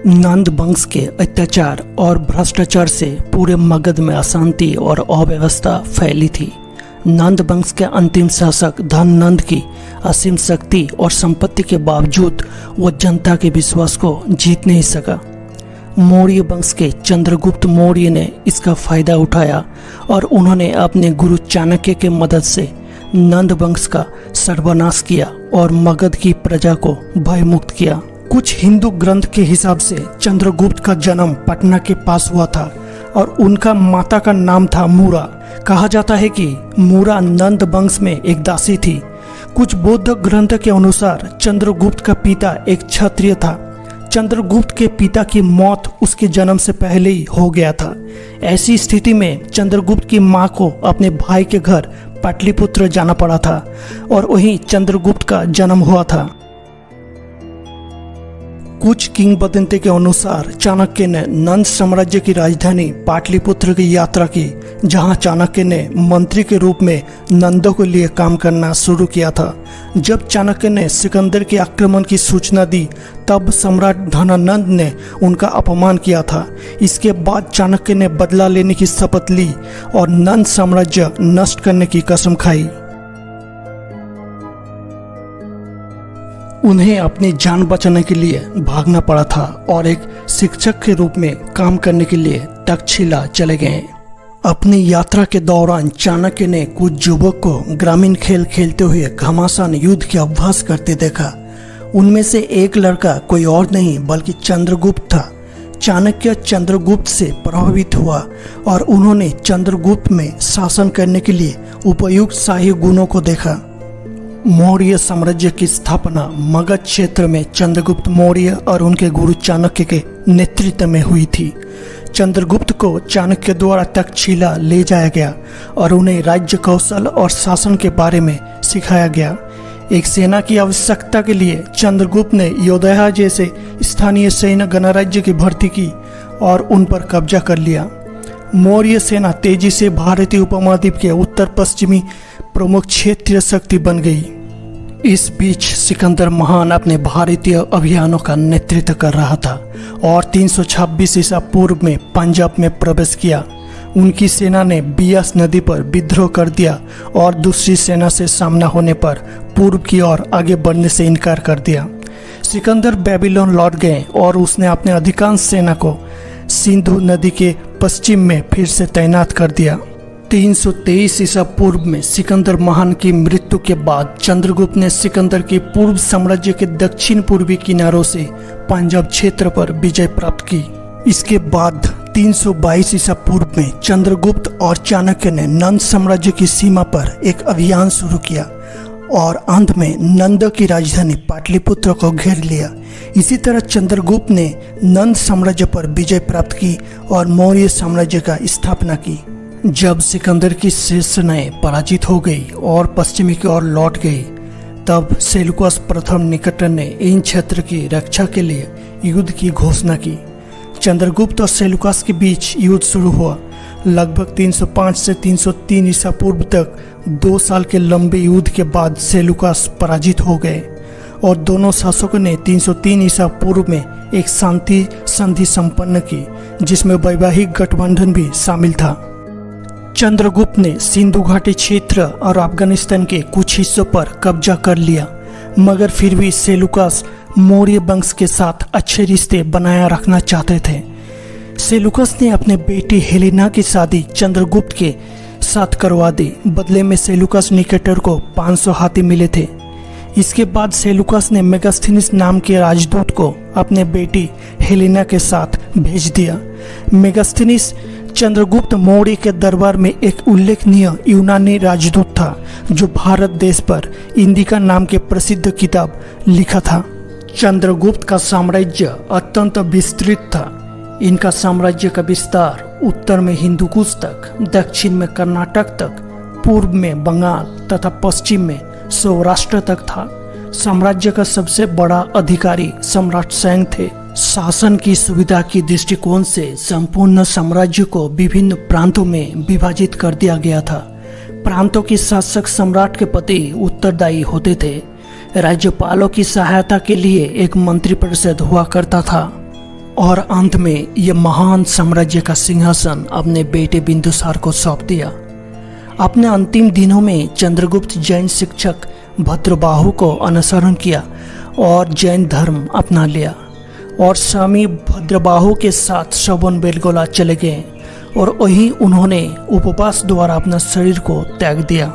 नंद वंश के अत्याचार और भ्रष्टाचार से पूरे मगध में अशांति और अव्यवस्था फैली थी। नंद वंश के अंतिम शासक धननंद की असीम शक्ति और संपत्ति के बावजूद वो जनता के विश्वास को जीत नहीं सका। मौर्य वंश के चंद्रगुप्त मौर्य ने इसका फायदा उठाया और उन्होंने अपने गुरु चाणक्य के मदद से नंद वंश का सर्वनाश किया और मगध की प्रजा को भयमुक्त किया। कुछ हिंदू ग्रंथ के हिसाब से चंद्रगुप्त का जन्म पटना के पास हुआ था और उनका माता का नाम था मूरा। कहा जाता है कि मूरा नंद वंश में एक दासी थी। कुछ बौद्ध ग्रंथ के अनुसार चंद्रगुप्त का पिता एक क्षत्रिय था। चंद्रगुप्त के पिता की मौत उसके जन्म से पहले ही हो गया था। ऐसी स्थिति में चंद्रगुप्त की मां को अपने भाई के घर पाटलिपुत्र जाना पड़ा था और वहीं चंद्रगुप्त का जन्म हुआ था। कुछ किंवदंती के अनुसार चाणक्य ने नंद साम्राज्य की राजधानी पाटलिपुत्र की यात्रा की, जहां चाणक्य ने मंत्री के रूप में नंदों के लिए काम करना शुरू किया था। जब चाणक्य ने सिकंदर के आक्रमण की सूचना दी, तब सम्राट धनानंद ने उनका अपमान किया था। इसके बाद चाणक्य ने बदला लेने की शपथ ली और नंद साम्राज्य नष्ट करने की कसम खाई। उन्हें अपनी जान बचाने के लिए भागना पड़ा था और एक शिक्षक के रूप में काम करने के लिए तक्षशिला चले गए। अपनी यात्रा के दौरान चाणक्य ने कुछ युवक को ग्रामीण खेल खेलते हुए घमासान युद्ध के अभ्यास करते देखा। उनमें से एक लड़का कोई और नहीं बल्कि चंद्रगुप्त था। चाणक्य चंद्रगुप्त से प्रभावित हुआ और उन्होंने चंद्रगुप्त में शासन करने के लिए उपयुक्त शाही गुणों को देखा। मौर्य साम्राज्य की स्थापना मगध क्षेत्र में चंद्रगुप्त मौर्य और उनके गुरु चाणक्य के नेतृत्व में हुई थी। चंद्रगुप्त को चाणक्य द्वारा तक्षशिला ले जाया गया और उन्हें राज्य कौशल और शासन के बारे में सिखाया गया। एक सेना की आवश्यकता के लिए चंद्रगुप्त ने योद्धा जैसे स्थानीय सैन्य गणराज्य की भर्ती की और उन पर कब्जा कर लिया। मौर्य सेना तेजी से भारतीय उपमहाद्वीप के उत्तर पश्चिमी प्रमुख क्षेत्रीय शक्ति बन गई। इस बीच सिकंदर महान अपने भारतीय अभियानों का नेतृत्व कर रहा था और 326 ईसा पूर्व में पंजाब में प्रवेश किया। उनकी सेना ने बियास नदी पर विद्रोह कर दिया और दूसरी सेना से सामना होने पर पूर्व की ओर आगे बढ़ने से इनकार कर दिया। सिकंदर बेबीलोन लौट गए और उसने अपने अधिकांश सेना को सिंधु नदी के पश्चिम में फिर से तैनात कर दिया। 323 ईसा पूर्व में सिकंदर महान की मृत्यु के बाद चंद्रगुप्त ने सिकंदर के पूर्व साम्राज्य के दक्षिण पूर्वी किनारों से पंजाब क्षेत्र पर विजय प्राप्त की। इसके बाद 322 ईसा पूर्व में चंद्रगुप्त और चाणक्य ने नंद साम्राज्य की सीमा पर एक अभियान शुरू किया और अंत में नंद की राजधानी पाटलिपुत्र को घेर लिया। इसी तरह चंद्रगुप्त ने नंद साम्राज्य पर विजय प्राप्त की और मौर्य साम्राज्य का स्थापना की। जब सिकंदर की शेष सेनाएं पराजित हो गई और पश्चिमी की ओर लौट गई, तब सेलुकस प्रथम निकटर ने इन क्षेत्र की रक्षा के लिए युद्ध की घोषणा की। चंद्रगुप्त और सेलुकस के बीच युद्ध शुरू हुआ। लगभग 305 से 303 ईसा पूर्व तक 2 साल के लंबे युद्ध के बाद सेलुकस पराजित हो गए और दोनों शासकों ने 303 ईसा पूर्व में एक शांति संधि संपन्न की, जिसमें वैवाहिक गठबंधन भी शामिल था। चंद्रगुप्त ने सिंधु घाटी क्षेत्र और अफगानिस्तान के कुछ हिस्सों पर कब्जा कर लिया, मगर फिर भी सेलुकस मौर्य वंश के साथ अच्छे रिश्ते बनाए रखना चाहते थे। सेलुकस ने अपने बेटी हेलेना की शादी चंद्रगुप्त के साथ करवा दी। बदले में सेलुकस निकेटर को 500 हाथी मिले थे। इसके बाद सेलुकस ने मेगास्थनीस नाम के राजदूत को अपने बेटी हेलेना के साथ भेज दिया। मेगास्थनीस चंद्रगुप्त मौर्य के दरबार में एक उल्लेखनीय यूनानी राजदूत था, जो भारत देश पर इंदिका नाम के प्रसिद्ध किताब लिखा था। चंद्रगुप्त का साम्राज्य अत्यंत विस्तृत था। इनका साम्राज्य का विस्तार उत्तर में हिंदुकुश तक, दक्षिण में कर्नाटक तक, पूर्व में बंगाल तथा पश्चिम में सौराष्ट्र तक था। साम्राज्य का सबसे बड़ा अधिकारी सम्राट स्वयं थे। शासन की सुविधा की दृष्टिकोण से संपूर्ण साम्राज्य को विभिन्न प्रांतों में विभाजित कर दिया गया था। प्रांतों के शासक सम्राट के प्रति उत्तरदायी होते थे। राज्यपालों की सहायता के लिए एक मंत्रिपरिषद हुआ करता था। और अंत में ये महान साम्राज्य का सिंहासन अपने बेटे बिंदुसार को सौंप दिया। अपने अंतिम दिनों में चंद्रगुप्त जैन शिक्षक भद्रबाहु को अनुसरण किया और जैन धर्म अपना लिया और स्वामी भद्रबाहु के साथ श्रवण बेलगोला चले गए और वहीं उन्होंने उपवास द्वारा अपना शरीर को त्याग दिया।